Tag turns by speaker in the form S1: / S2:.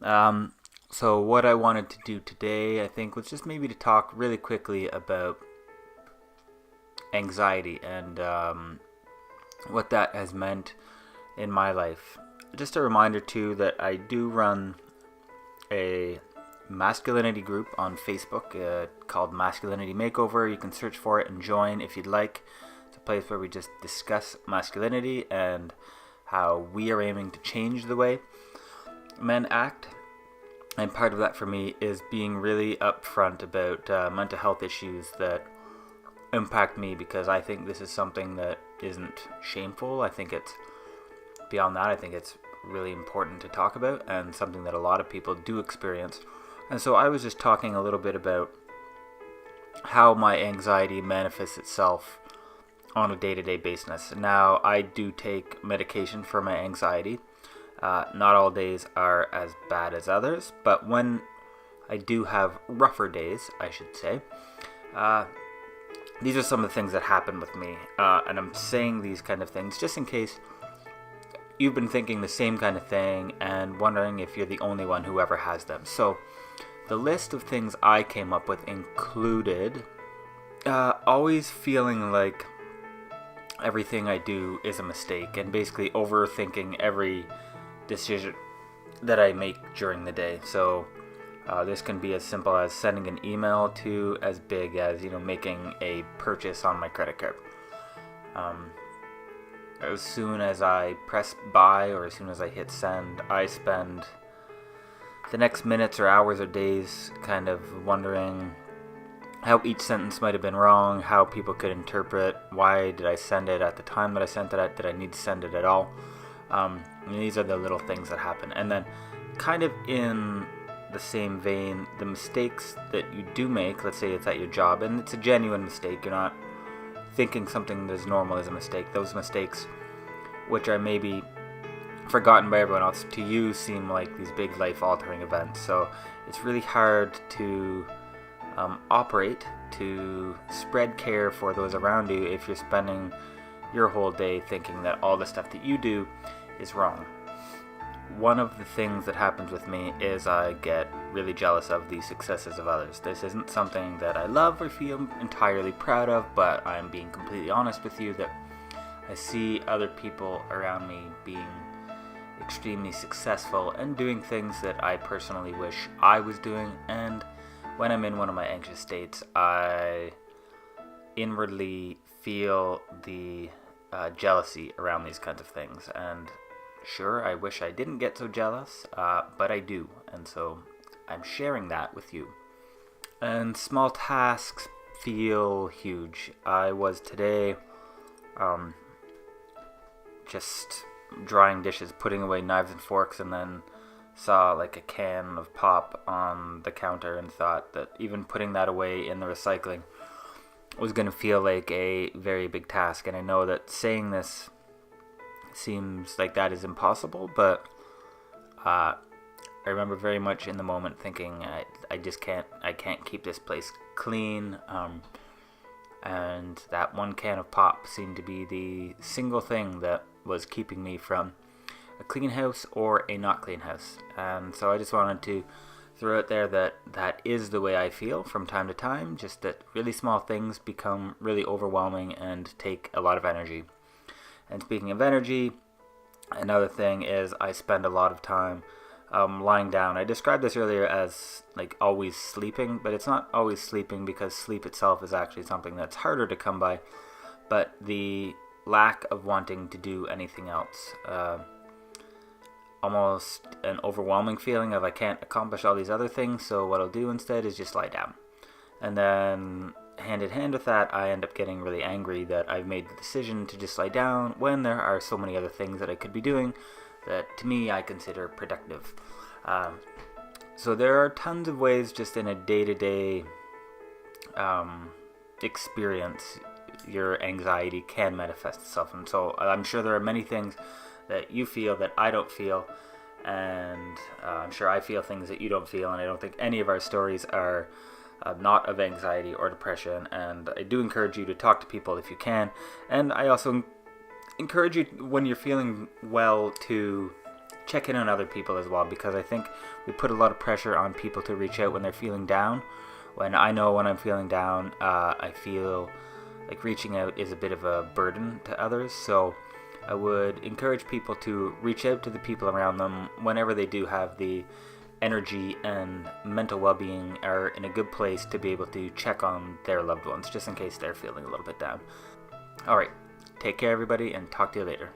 S1: So what I wanted to do today, I think, was just maybe to talk really quickly about anxiety and what that has meant in my life. Just a reminder too that I do run a masculinity group on Facebook called Masculinity Makeover. You can search for it and join if you'd like. It's a place where we just discuss masculinity and how we are aiming to change the way men act. And part of that for me is being really upfront about mental health issues that impact me, because I think this is something that isn't shameful. I think it's beyond that. I think it's really important to talk about and something that a lot of people do experience. And so I was just talking a little bit about how my anxiety manifests itself on a day-to-day basis. Now, I do take medication for my anxiety. Not all days are as bad as others, but when I do have rougher days, I should say, these are some of the things that happen with me. And I'm saying these kind of things just in case you've been thinking the same kind of thing and wondering if you're the only one who ever has them. So the list of things I came up with included always feeling like everything I do is a mistake, and basically overthinking every decision that I make during the day. So this can be as simple as sending an email to as big as, making a purchase on my credit card. As soon as I press buy or as soon as I hit send, I spend the next minutes or hours or days kind of wondering how each sentence might have been wrong, how people could interpret, why did I send it at the time that I sent it at, did I need to send it at all? These are the little things that happen. And then kind of in the same vein, the mistakes that you do make, let's say it's at your job, and it's a genuine mistake, you're not thinking something that's normal is a mistake. Those mistakes, which are maybe forgotten by everyone else, to you seem like these big life-altering events. So it's really hard to operate, to spread care for those around you if you're spending your whole day thinking that all the stuff that you do is wrong. One of the things that happens with me is I get really jealous of the successes of others. This isn't something that I love or feel entirely proud of, but I'm being completely honest with you that I see other people around me being extremely successful and doing things that I personally wish I was doing. And when I'm in one of my anxious states, I inwardly feel the jealousy around these kinds of things. And sure, I wish I didn't get so jealous, but I do. And so I'm sharing that with you. And small tasks feel huge. I was today just drying dishes, putting away knives and forks, and then saw like a can of pop on the counter and thought that even putting that away in the recycling was going to feel like a very big task. And I know that saying this seems like that is impossible, but I remember very much in the moment thinking I can't keep this place clean, and that one can of pop seemed to be the single thing that was keeping me from a clean house or a not clean house. And so I just wanted to throw out there that is the way I feel from time to time, just that really small things become really overwhelming and take a lot of energy. And speaking of energy, another thing is I spend a lot of time lying down. I described this earlier as like always sleeping, but it's not always sleeping, because sleep itself is actually something that's harder to come by, but the lack of wanting to do anything else. Almost an overwhelming feeling of I can't accomplish all these other things, so what I'll do instead is just lie down. And then hand in hand with that, I end up getting really angry that I've made the decision to just lie down when there are so many other things that I could be doing that to me I consider productive. So there are tons of ways just in a day-to-day experience your anxiety can manifest itself. And so I'm sure there are many things that you feel that I don't feel, and I'm sure I feel things that you don't feel, and I don't think any of our stories are not of anxiety or depression. And I do encourage you to talk to people if you can, and I also encourage you, when you're feeling well, to check in on other people as well, because I think we put a lot of pressure on people to reach out when they're feeling down. When I know when I'm feeling down, I feel like reaching out is a bit of a burden to others, so I would encourage people to reach out to the people around them whenever they do have the energy and mental well-being are in a good place to be able to check on their loved ones, just in case they're feeling a little bit down. Alright, take care everybody, and talk to you later.